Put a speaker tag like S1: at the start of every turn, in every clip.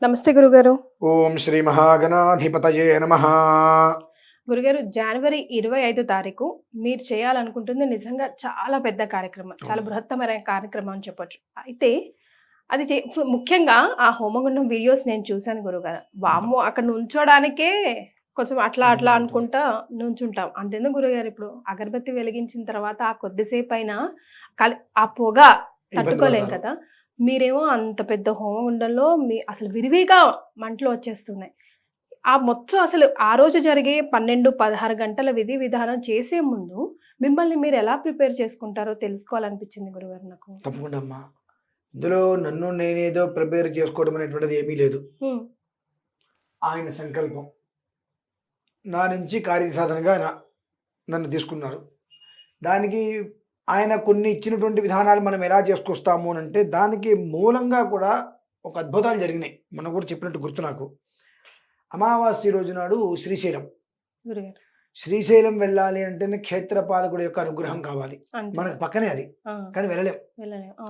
S1: నమస్తే గురుగారు.
S2: ఓం శ్రీ మహాగణాధిపతయే నమః.
S1: గురుగారు, జనవరి 25 తారీఖు మీరు చేయాలనుకుంటుంది నిజంగా చాలా పెద్ద కార్యక్రమం. చాలా బృహత్తమైన కార్యక్రమం అని చెప్పొచ్చు. అయితే అది ముఖ్యంగా ఆ హోమగుండం వీడియోస్ నేను చూశాను గురుగారు. వామ్మో! అక్కడ నుంచోడానికే కొంచెం అట్లా అట్లా అనుకుంటా నుంచుంటాం. అంతెందుకు గురుగారు, ఇప్పుడు అగరబత్తి వెలిగించిన తర్వాత ఆ కొద్దిసేపైనా ఆ పొగ తట్టుకోలేం కదా! మీరేమో అంత పెద్ద హోమగుండంలో అసలు విరివిగా మంటలు వచ్చేస్తున్నాయి. ఆ మొత్తం అసలు ఆ రోజు జరిగే 12, 16 గంటల విధి విధానం చేసే ముందు మిమ్మల్ని మీరు ఎలా ప్రిపేర్ చేసుకుంటారో తెలుసుకోవాలనిపించింది గురుగారు నాకు.
S2: తప్పకుండా అమ్మా. ఇందులో నన్ను నేనేదో ప్రిపేర్ చేసుకోవడం అనేటువంటిది ఏమీ లేదు. ఆయన సంకల్పం నా నుంచి కార్యసాధనగా నన్ను తీసుకున్నారు. దానికి ఆయన కొన్ని ఇచ్చినటువంటి విధానాలు మనం ఎలా చేసుకొస్తాము అని అంటే దానికి మూలంగా కూడా ఒక అద్భుతాలు జరిగినాయి. మనం కూడా చెప్పినట్టు గుర్తు నాకు. అమావాస్య రోజు నాడు శ్రీశైలం వెళ్ళాలి అంటేనే క్షేత్రపాలకుడి యొక్క అనుగ్రహం కావాలి. మనకు పక్కనే అది, కానీ వెళ్ళలేం.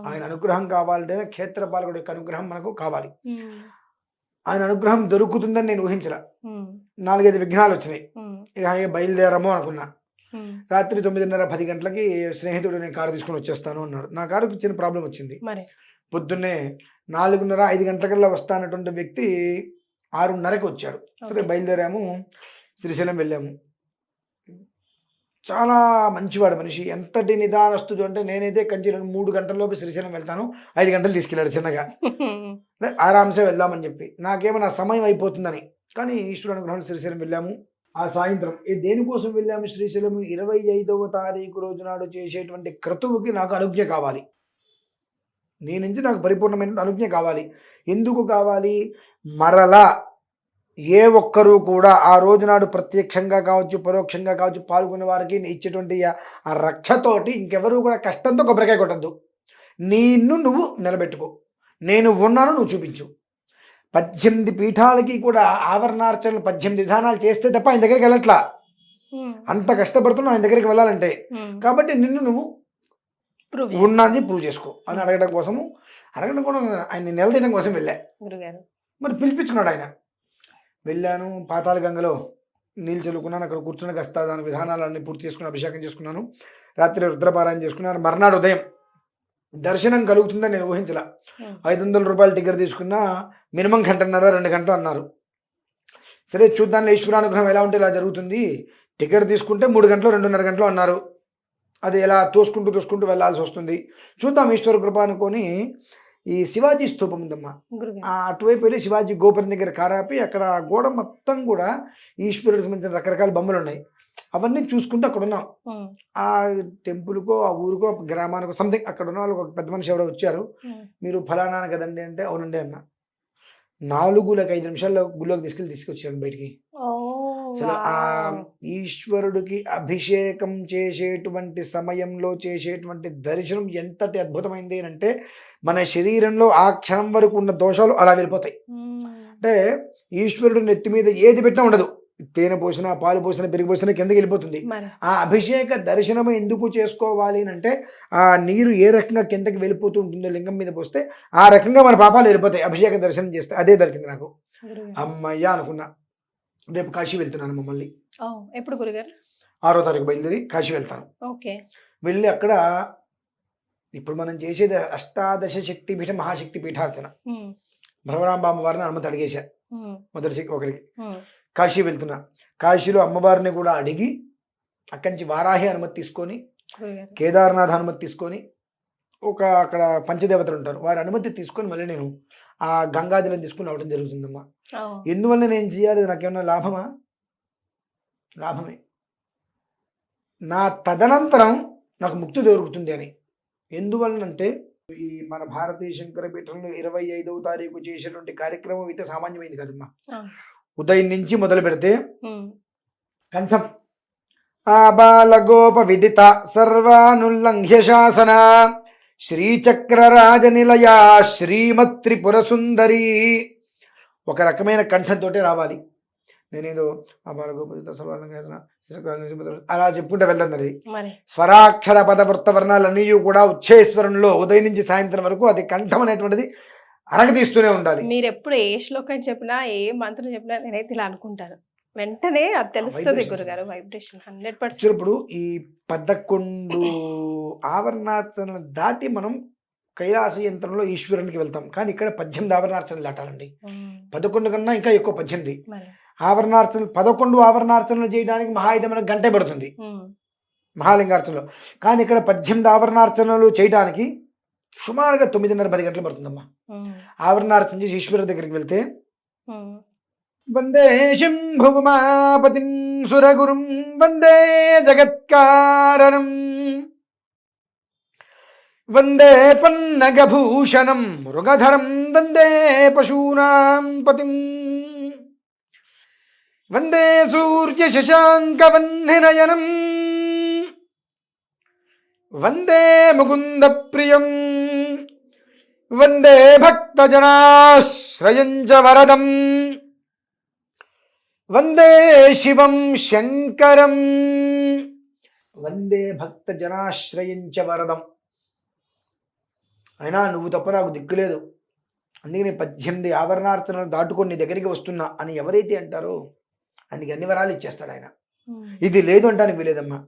S2: ఆయన అనుగ్రహం కావాలంటేనే క్షేత్రపాలకుడి యొక్క అనుగ్రహం మనకు కావాలి. ఆయన అనుగ్రహం దొరుకుతుందని నేను ఊహించరా. 4-5 విఘ్నాలు వచ్చినాయి. ఇక బయలుదేరము అనుకున్నా. రాత్రి 9:30, 10 గంటలకి స్నేహితుడు నేను కారు తీసుకుని వచ్చేస్తాను అన్నాడు. నా కారుకు చిన్న ప్రాబ్లం వచ్చింది. పొద్దున్నే 4:30, 5 గంటలకల్లా వస్తానటువంటి వ్యక్తి 6:30కి వచ్చాడు. సరే బయలుదేరాము, శ్రీశైలం వెళ్ళాము. చాలా మంచివాడు మనిషి. ఎంతటి నిదానస్తుడు అంటే నేనైతే కంచి 3 గంటల్లోపు శ్రీశైలం వెళ్తాను, 5 గంటలు తీసుకెళ్ళాడు చిన్నగా. ఆరాంసే వెళ్దామని చెప్పి నాకేమో నా సమయం అయిపోతుందని. కానీ ఈశ్వరుడు అనుగ్రహం శ్రీశైలం వెళ్ళాము. ఆ సాయంత్రం దేనికోసం వెళ్ళాము శ్రీశైలం? 25వ తారీఖు రోజు నాడు చేసేటువంటి క్రతువుకి నాకు అనుజ్ఞ కావాలి. నీ నుంచి నాకు పరిపూర్ణమైన అనుజ్ఞ కావాలి. ఎందుకు కావాలి? మరలా ఏ ఒక్కరూ కూడా ఆ రోజు నాడు ప్రత్యక్షంగా కావచ్చు, పరోక్షంగా కావచ్చు, పాల్గొనే వారికి ఇచ్చేటువంటి ఆ రక్షతోటి ఇంకెవరూ కూడా కష్టంతో కొబ్బరికాయ కొట్టద్దు. నిన్ను నువ్వు నిలబెట్టుకో, నేను ఉన్నాను, నువ్వు చూపించు. 18 పీఠాలకి కూడా ఆవరణార్చనలు 18 విధానాలు చేస్తే తప్ప ఆయన దగ్గరికి వెళ్ళట్లా. అంత కష్టపడుతున్నావు ఆయన దగ్గరికి వెళ్ళాలంటే. కాబట్టి నిన్ను నువ్వు ఉన్నాన్ని ప్రూవ్ చేసుకో అని అడగడం కోసము, అడగడం కూడా ఆయన నిలదీయడం కోసం వెళ్ళా. మరి పిలిపించుకున్నాడు ఆయన. వెళ్ళాను, పాతాళ గంగలో నీళ్ళు చల్లుకున్నాను. అక్కడ కూర్చుని గస్తా దాని విధానాలన్నీ పూర్తి చేసుకుని అభిషేకం చేసుకున్నాను. రాత్రి రుద్రపారాయణ చేసుకున్నాను. మర్నాడు ఉదయం దర్శనం కలుగుతుందని నేను ఊహించలా. 500 రూపాయలు టికెట్ తీసుకున్నా, మినిమం 1.5-2 గంటలు అన్నారు. సరే చూద్దాంలో ఈశ్వరానుగ్రహం ఎలా ఉంటే ఇలా జరుగుతుంది. టికెట్ తీసుకుంటే 3 గంటలు 2.5 గంటలు అన్నారు. అది ఎలా తోసుకుంటూ వెళ్ళాల్సి వస్తుంది. చూద్దాం ఈశ్వర కృప అనుకొని ఈ శివాజీ స్తూపం ఉందమ్మా, అటువైపు వెళ్ళి శివాజీ గోపురం దగ్గర కారాపి అక్కడ గోడ మొత్తం కూడా ఈశ్వరుడికి సంబంధించిన రకరకాల బొమ్మలు ఉన్నాయి. అవన్నీ చూసుకుంటూ అక్కడ ఉన్నాం. ఆ టెంపుల్కో, ఆ ఊరికో, గ్రామానికో సంథింగ్ అక్కడ ఉన్న వాళ్ళు ఒక పెద్ద మనిషి ఎవరో వచ్చారు. మీరు ఫలానా కదండి అంటే అవునండి అన్న. 4-5 నిమిషాల్లో గుళ్ళోకి తీసుకొచ్చారు బయటికి. అసలు ఆ ఈశ్వరుడికి అభిషేకం చేసేటువంటి సమయంలో చేసేటువంటి దర్శనం ఎంతటి అద్భుతమైంది అంటే మన శరీరంలో ఆ క్షణం వరకు ఉన్న దోషాలు అలా వెళ్ళిపోతాయి. అంటే ఈశ్వరుడు నెత్తి మీద ఏది పెట్టినా ఉండదు. తేనె పోసినా, పాలు పోసినా, పెరిగి పోసినా కిందకి వెళ్ళిపోతుంది. ఆ అభిషేక దర్శనం ఎందుకు చేసుకోవాలి అంటే ఆ నీరు ఏ రకంగా కిందకి వెళ్ళిపోతూ ఉంటుందో లింగం మీద పోస్తే ఆ రకంగా మన పాపాలు వెళ్ళిపోతాయి అభిషేక దర్శనం చేస్తే. అదే దొరికింది నాకు. అమ్మయ్య అనుకున్నా. రేపు కాశీ వెళ్తున్నాను. మమ్మల్ని
S1: ఎప్పుడు గురుగారు?
S2: 6వ తారీఖు బయలుదేరి కాశీ వెళ్తాను. వెళ్ళి అక్కడ ఇప్పుడు మనం చేసేది అష్టాదశ శక్తిపీఠ మహాశక్తి పీఠార్చన. భ్రమరాంబామ్మ వారిని అనుమతి అడిగేశా మొదటి ఒకరికి. కాశీ వెళ్తున్నా. కాశీలో అమ్మవారిని కూడా అడిగి అక్కడి నుంచి వారాహి అనుమతి తీసుకొని, కేదార్నాథ్ అనుమతి తీసుకొని, అక్కడ పంచదేవతలు ఉంటారు వారి అనుమతి తీసుకొని మళ్ళీ నేను ఆ గంగాజలం తీసుకుని రావడం జరుగుతుందమ్మా. ఎందువల్ల నేను చేయాలి? నాకేమన్నా లాభమా? లాభమే. నా తదనంతరం నాకు ముక్తి దొరుకుతుంది అని. ఎందువల్లనంటే ఈ మన భారతీయ శంకర పీఠంలో 25వ తారీఖు చేసేటువంటి కార్యక్రమం అయితే సామాన్యమైంది కదమ్మా. ఉదయం నుంచి మొదలు పెడితే కంఠం ఆబాలగోప విదిత సర్వానుల్లంఘ్య శాసన శ్రీచక్రరాజనిలయ శ్రీమత్రిపుర సుందరి ఒక రకమైన కంఠంతో రావాలి. నేనేదో అలా చెప్పుకుంటే వెళ్తున్నది. స్వరాక్షర పద వృత్త వర్ణాలన్నీ కూడా ఉచ్చేశ్వరంలో ఉదయం నుంచి సాయంత్రం వరకు అది కంఠం అనేటువంటిది అరగదీస్తూనే ఉండాలి.
S1: మీరు ఎప్పుడు ఏ శ్లోకం చెప్పినా ఏ మంత్రం చెప్పినా నేనైతే ఇలా అనుకుంటాను, వెంటనే అది తెలుస్తుంది
S2: Vibrations.
S1: గురుగారు. వైబ్రేషన్ 100%.
S2: వచ్చినప్పుడు ఈ 11 ఆవరణార్చనలు దాటి మనం కైలాస యంత్రంలో ఈశ్వరునికి వెళ్తాం. కానీ ఇక్కడ 18 ఆవరణార్చనలు దాటాలండి. 11 కన్నా ఇంకా ఎక్కువ 18
S1: మరి
S2: ఆవరణార్చనలు. 11 ఆవరణార్చనలు చేయడానికి మహా అయితే మనకు గంటే పడుతుంది మహాలింగార్చనలో. కానీ ఇక్కడ 18 ఆవరణార్చనలు చేయడానికి సుమారుగా 9:30-10 గంటలు పడుతుందమ్మా. ఆవరణార్చన చేసి ఈశ్వరు దగ్గరికి వెళ్తే వందే శంభుమాపతిం సురగురుం వందే జగత్కారణం వందే పన్నగభూషణం మృగధరం వందే పశూనాం పతిం వందే సూర్య శశాంకవన్నినయనం వందే ముకుంద ప్రియం వందే భక్తజనాశ్రయం చ వరదం వందే శివం శంకరం వందే భక్తజనాశ్రయం చ వరదం. అయినా నువ్వు తప్ప నాకు దిక్కులేదు, అందుకే 18 ఆవరణార్చనలు దాటుకొని నీ దగ్గరికి వస్తున్నా అని ఎవరైతే అంటారో ఆయనకి అన్ని వరాలు ఇచ్చేస్తాడు ఆయన. ఇది లేదు అంటానికి వీలేదమ్మా.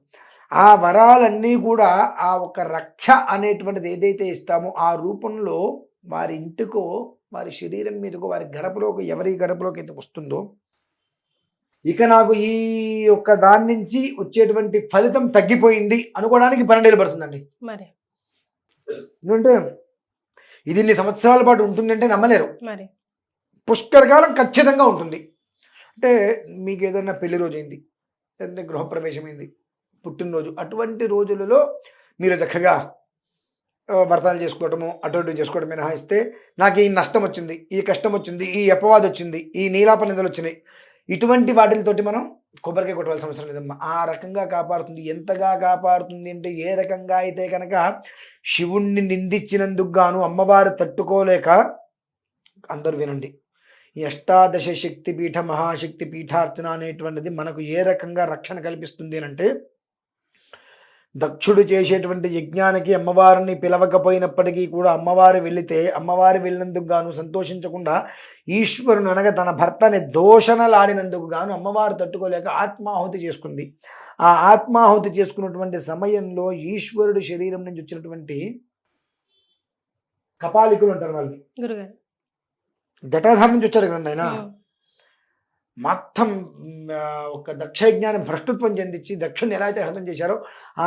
S2: ఆ వరాలన్నీ కూడా ఆ ఒక రక్ష అనేటువంటిది ఏదైతే ఇస్తామో ఆ రూపంలో వారి ఇంటికో వారి శరీరం మీదకో వారి గడపలోకి ఎవరి గడపలోకి అయితే వస్తుందో, ఇక నాకు ఈ యొక్క దాని నుంచి వచ్చేటువంటి ఫలితం తగ్గిపోయింది అనుకోవడానికి 12 ఏళ్ళు పడుతుందండి.
S1: మరి
S2: ఎందుకంటే ఇది ఇన్ని సంవత్సరాల పాటు ఉంటుందంటే నమ్మలేరు.
S1: మరి
S2: పుష్కరకాలం ఖచ్చితంగా ఉంటుంది. అంటే మీకు ఏదైనా పెళ్లి రోజు అయింది, లేదంటే గృహప్రవేశం అయింది, పుట్టినరోజు, అటువంటి రోజులలో మీరు చక్కగా వ్రతాలు చేసుకోవటము అటువంటి చేసుకోవడం మినహాయిస్తే నాకు ఈ నష్టం వచ్చింది, ఈ కష్టం వచ్చింది, ఈ అపవాదం వచ్చింది, ఈ నీలాప నిందలు వచ్చినాయి, ఇటువంటి వాటితోటి మనం కొబ్బరికాయ కొట్టవలసిన అవసరం లేదమ్మా. ఆ రకంగా కాపాడుతుంది. ఎంతగా కాపాడుతుంది అంటే ఏ రకంగా అయితే కనుక శివుణ్ణి నిందించినందుకు గాను అమ్మవారు తట్టుకోలేక, అందరూ వినండి, ఈ అష్టాదశ శక్తి పీఠ మహాశక్తి పీఠార్చన అనేటువంటిది మనకు ఏ రకంగా రక్షణ కల్పిస్తుంది అంటే, దక్షుడు చేసేటువంటి యజ్ఞానికి అమ్మవారిని పిలవకపోయినప్పటికీ కూడా అమ్మవారు వెళితే అమ్మవారు వెళ్ళినందుకు గాను సంతోషించకుండా ఈశ్వరుని అనగా తన భర్తని దోషణలాడినందుకు గాను అమ్మవారు తట్టుకోలేక ఆత్మాహుతి చేసుకుంది. ఆ ఆత్మాహుతి చేసుకున్నటువంటి సమయంలో ఈశ్వరుడు శరీరం నుంచి వచ్చినటువంటి కపాలికులు ఉంటారు, వాళ్ళని
S1: గురుగారు
S2: జటాధార నుంచి వచ్చారు కదండి ఆయన. మొత్తం ఒక దక్షయజ్ఞాన్ని భ్రష్టత్వం చెందించి దక్షుని ఎలా అయితే హతం చేశారో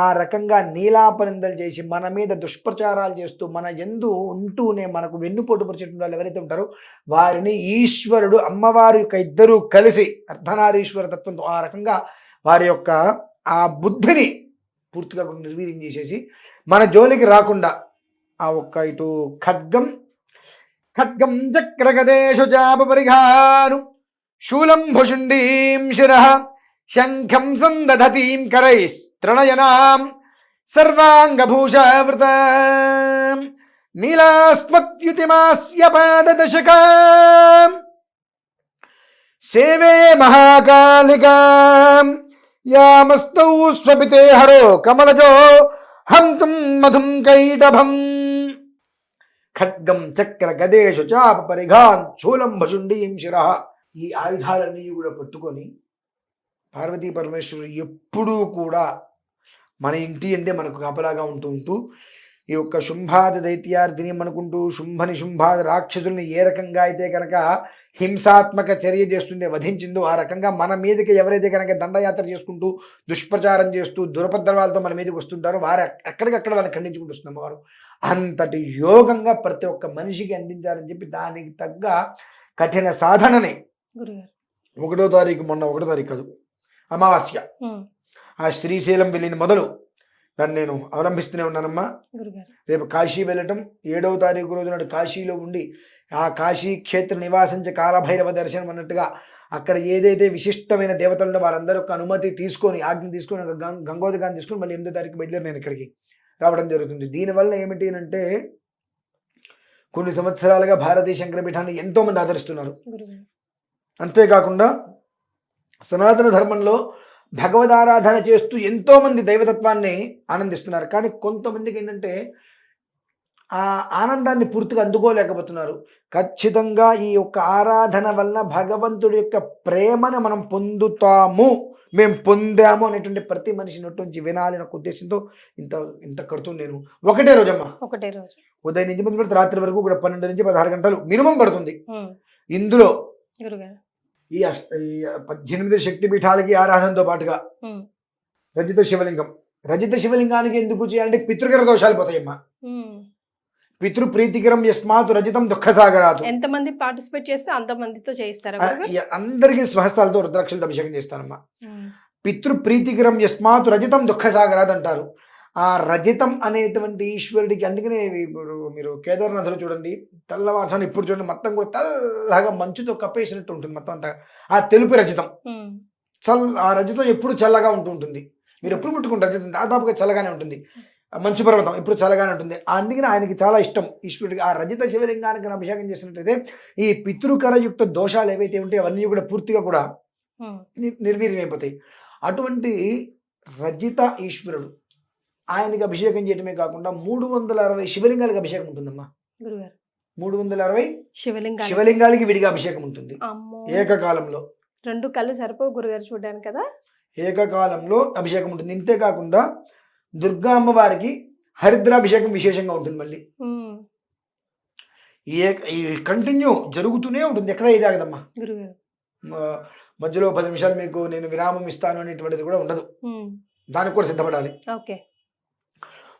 S2: ఆ రకంగా నీలాపనిందలు చేసి మన మీద దుష్ప్రచారాలు చేస్తూ మన యందు ఉంటూనే మనకు వెన్నుపోటు పరిచేటువంటి వాళ్ళు ఎవరైతే ఉంటారో వారిని ఈశ్వరుడు అమ్మవారి యొక్క ఇద్దరూ కలిసి అర్ధనారీశ్వర తత్వంతో ఆ రకంగా వారి యొక్క ఆ బుద్ధిని పూర్తిగా నిర్వీర్యం చేసేసి మన జోలికి రాకుండా ఆ ఒక్క ఇటు ఖడ్గం చక్రగదేశు చాపరిఘాను శూలం భుషుండీం శిరః శంఖం సందధతీం కరైస్తృణయనాం సర్వాంగభూషావృతాం నీలాస్మత్యుతిమాస్య పాదదశకాం సేవే మహాకాళికాం యామస్తౌ స్వపితే హరో కమలజో హంతుం మధుం కైటభం ఖడ్గం చక్ర గదేశు చాప పరిఘాన్ శూలం భుషుండీం శిరః. ఈ ఆయుధాలన్నీ కూడా పట్టుకొని పార్వతీ పరమేశ్వరుడు ఎప్పుడూ కూడా మన ఇంటి అందే మనకు కాపలాగా ఉంటూ ఈ యొక్క శుంభాది దైత్యార్థిని అనుకుంటూ శుంభని శుంభాది రాక్షసుల్ని ఏ రకంగా అయితే కనుక హింసాత్మక చర్య చేస్తుండే వధించిందో ఆ రకంగా మన మీదకి ఎవరైతే కనుక దండయాత్ర చేసుకుంటూ దుష్ప్రచారం చేస్తూ దురపద్రవాలతో మన మీదకి వస్తుంటారో వారు ఎక్కడికక్కడ వాళ్ళని ఖండించుకుంటూ వస్తున్నాం. వారు అంతటి యోగంగా ప్రతి ఒక్క మనిషికి అందించాలని చెప్పి దానికి తగ్గ కఠిన సాధనని 1వ తారీఖు, మొన్న 1వ తారీఖు కాదు అమావాస్య, ఆ శ్రీశైలం వెళ్ళిన మొదలు దాన్ని నేను అవలంబిస్తూనే ఉన్నానమ్మా. రేపు కాశీ వెళ్ళటం, 7వ తారీఖు రోజు నాడు కాశీలో ఉండి ఆ కాశీ క్షేత్ర నివాసించే కాలభైరవ దర్శనం అన్నట్టుగా అక్కడ ఏదైతే విశిష్టమైన దేవతలు వారందరూ ఒక అనుమతి తీసుకొని ఆజ్ఞ తీసుకొని గంగోదగాన్ని తీసుకొని మళ్ళీ 8వ తారీఖు బయలుదేరి నేను ఇక్కడికి రావడం జరుగుతుంది. దీనివల్ల ఏమిటి అంటే కొన్ని సంవత్సరాలుగా భారతీయ శంకరపీఠాన్ని ఎంతోమంది ఆదరిస్తున్నారు. అంతేకాకుండా సనాతన ధర్మంలో భగవదారాధన చేస్తూ ఎంతోమంది దైవతత్వాన్ని ఆనందిస్తున్నారు. కానీ కొంతమందికి ఏంటంటే ఆ ఆనందాన్ని పూర్తిగా అందుకోలేకపోతున్నారు. ఖచ్చితంగా ఈ యొక్క ఆరాధన వలన భగవంతుడి యొక్క ప్రేమను మనం పొందుతాము, మేము పొందాము అనేటువంటి ప్రతి మనిషి నోటి నుంచి వినాలి అనే ఉద్దేశంతో ఇంత ఇంత కడుతూ నేను ఒకటే రోజమ్మా,
S1: ఒకటే రోజు.
S2: ఉదయం నుంచి మొదలు పెడితే రాత్రి వరకు కూడా 12 నుంచి 16 గంటలు మినిమం పడుతుంది.
S1: ఉమ్,
S2: ఇందులో
S1: గురుగారు.
S2: ఈ 18 శక్తి పీఠాలకి ఆరాధనతో పాటుగా
S1: ఉమ్,
S2: రజిత శివలింగం, రజిత శివలింగానికి ఎందుకు చేయాలంటే పితృగ్రహ దోషాలు పోతాయమ్మా.
S1: ఉమ్.
S2: పితృ ప్రీతికరం యస్మాత్ రజితం దుఃఖసాగరాతు.
S1: ఎంతమంది పార్టిసిపేట్ చేస్తే అంత మందితో చేయిస్తారా గురుగారు?
S2: అందరికీ స్వహస్తాలతో రుద్రాక్షలతో అభిషేకం చేస్తానమ్మా.
S1: ఉమ్,
S2: పితృ ప్రీతికరం యస్మాత్ రజితం దుఃఖసాగరాత్ అంటారు. ఆ రజితం అనేటువంటి ఈశ్వరుడికి, అందుకనే ఇప్పుడు మీరు కేదార్నాథ్లో చూడండి, తెల్లవారుజామున ఇప్పుడు చూడండి మొత్తం కూడా తెల్లగా మంచుతో కప్పేసినట్టు ఉంటుంది మొత్తం అంతా. ఆ తెలుపు రజితం,
S1: ఉమ్,
S2: ఆ రజితం ఎప్పుడు చల్లగా ఉంటూ ఉంటుంది. మీరు ఎప్పుడు ముట్టుకుంటే రజితం దాదాపుగా చల్లగానే ఉంటుంది. మంచు పర్వతం ఎప్పుడు చల్లగానే ఉంటుంది. అందుకని ఆయనకి చాలా ఇష్టం ఈశ్వరుడికి. ఆ రజిత శివలింగానికి అభిషేకం చేసినట్టయితే ఈ పితృకరయుక్త దోషాలు ఏవైతే ఉంటాయో అవన్నీ కూడా పూర్తిగా కూడా
S1: ఉమ్,
S2: నిర్వీర్యమైపోతాయి. అటువంటి రజిత ఈశ్వరుడు ఆయనకి అభిషేకం చేయడమే కాకుండా 360 శివలింగాలకు అభిషేకం ఉంటుందమ్మా.
S1: గురుగారు
S2: 360
S1: శివలింగాలు.
S2: శివలింగాలకి విడిగా అభిషేకం ఉంటుంది
S1: అమ్మో,
S2: ఏకకాలంలో.
S1: 2 కళ్ళు సరిపోవు గురుగారు చూడడానికి కదా.
S2: ఏకకాలంలో అభిషేకం ఉంటుంది. ఇంతేకాకుండా దుర్గా అమ్మవారికి హరిద్రాభిషేకం విశేషంగా ఉంటుంది. మళ్ళీ
S1: ఉమ్,
S2: ఈ కంటిన్యూ జరుగుతూనే ఉంటుంది, ఎక్కడ ఇది ఆగదమ్మా.
S1: గురుగారు.
S2: మధ్యలో 10 నిమిషాలు మీకు నేను విరామం ఇస్తాను అనేటువంటిది కూడా ఉండదు.
S1: ఉమ్,
S2: దానికి కూడా సిద్ధపడాలి.
S1: ఓకే.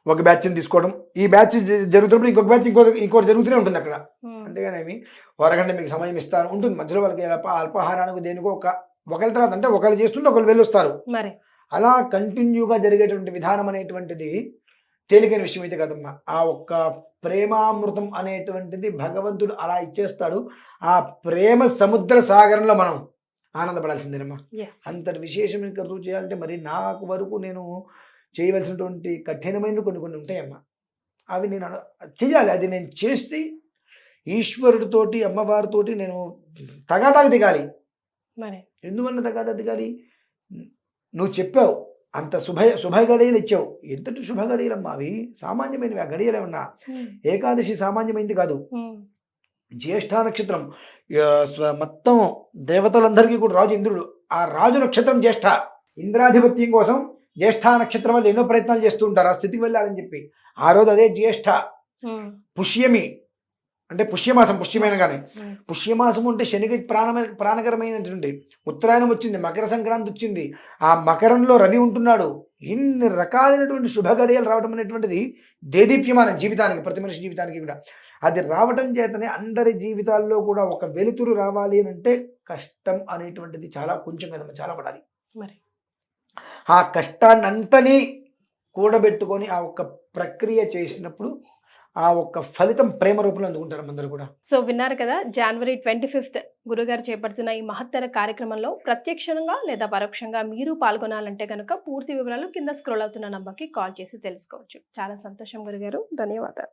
S2: ఒక బ్యాచ్ని తీసుకోవడం, ఈ బ్యాచ్ జరుగుతున్నప్పుడు ఇంకొక బ్యాచ్ ఇంకోటి జరుగుతూనే ఉంటుంది అక్కడ.
S1: ఉమ్,
S2: అంతేగానేమి అరగంట మీకు సమయం ఇస్తాను ఉంటుంది. మధ్యలో వాళ్ళకి అల్పాహారానికి దేనికో ఒకరి తర్వాత అంటే ఒకళ్ళు చేస్తుంటే ఒకళ్ళు వెళ్ళొస్తారు.
S1: మరి
S2: అలా కంటిన్యూగా జరిగేటువంటి విధానం అనేటువంటిది తేలికైన విషయం అయితే కదమ్మా. ఆ ఒక్క ప్రేమామృతం అనేటువంటిది భగవంతుడు అలా ఇచ్చేస్తాడు. ఆ ప్రేమ సముద్ర సాగరంలో మనం ఆనందపడాల్సిందేనమ్మా.
S1: ఎస్.
S2: అంతటి విశేషం ఇంకా రుజువు చేయాలంటే మరి నాకు వరకు నేను చేయవలసినటువంటి కఠినమైన కొన్ని ఉంటాయమ్మా. అవి నేను చెయ్యాలి. అది నేను చేస్తే ఈశ్వరుడితోటి అమ్మవారితోటి నేను తగాదాగా దిగాలి.
S1: మరి
S2: ఎందువల్ల తగాదా దిగాలి? నువ్వు చెప్పావు, అంత శుభ గడియలు ఇచ్చావు. ఎంతటి శుభ గడియలమ్మా అవి, సామాన్యమైనవి ఆ గడియలు ఏమన్నా.
S1: ఉమ్,
S2: ఏకాదశి సామాన్యమైంది కాదు.
S1: ఉమ్,
S2: జ్యేష్ఠ నక్షత్రం, మొత్తం దేవతలందరికీ కూడా రాజు ఇంద్రుడు. ఆ రాజు నక్షత్రం జ్యేష్ఠ. ఇంద్రాధిపత్యం కోసం జ్యేష్ఠ నక్షత్రం వాళ్ళు ఎన్నో ప్రయత్నాలు చేస్తూ ఉంటారు ఆ స్థితికి వెళ్ళాలని చెప్పి. ఆ రోజు అదే జ్యేష్ఠ.
S1: ఉమ్,
S2: పుష్యమి అంటే పుష్యమాసం, పుష్యమైన కానీ
S1: ఉమ్,
S2: పుష్యమాసం అంటే శనికి ప్రాణకరమైనటువంటి. ఉత్తరాయణం వచ్చింది, మకర సంక్రాంతి వచ్చింది, ఆ మకరంలో రవి ఉంటున్నాడు. ఇన్ని రకాలైనటువంటి శుభ గడియలు రావడం అనేటువంటిది దేదీప్యమానం జీవితానికి, ప్రతి మనిషి జీవితానికి కూడా. అది రావటం చేతనే అందరి జీవితాల్లో కూడా ఒక వెలుతురు రావాలి అని అంటే కష్టం అనేటువంటిది చాలా కొంచెం కదమ్మా, చాలా పడాలి.
S1: మరి
S2: ఆ కష్టాన్ని అంతని కూడబెట్టుకొని ఆ ఒక్క ప్రక్రియ చేసినప్పుడు ఆ ఒక్క ఫలితం ప్రేమ రూపంలో అందుకుంటారు అందరూ కూడా.
S1: సో విన్నారు కదా, జనవరి 25th గురుగారు చేపడుతున్న ఈ మహత్తర కార్యక్రమంలో ప్రత్యక్షంగా లేదా పరోక్షంగా మీరు పాల్గొనాలంటే కనుక పూర్తి వివరాలు కింద స్క్రోల్ అవుతున్న నంబర్కి కాల్ చేసి తెలుసుకోవచ్చు. చాలా సంతోషం గురుగారు, ధన్యవాదాలు.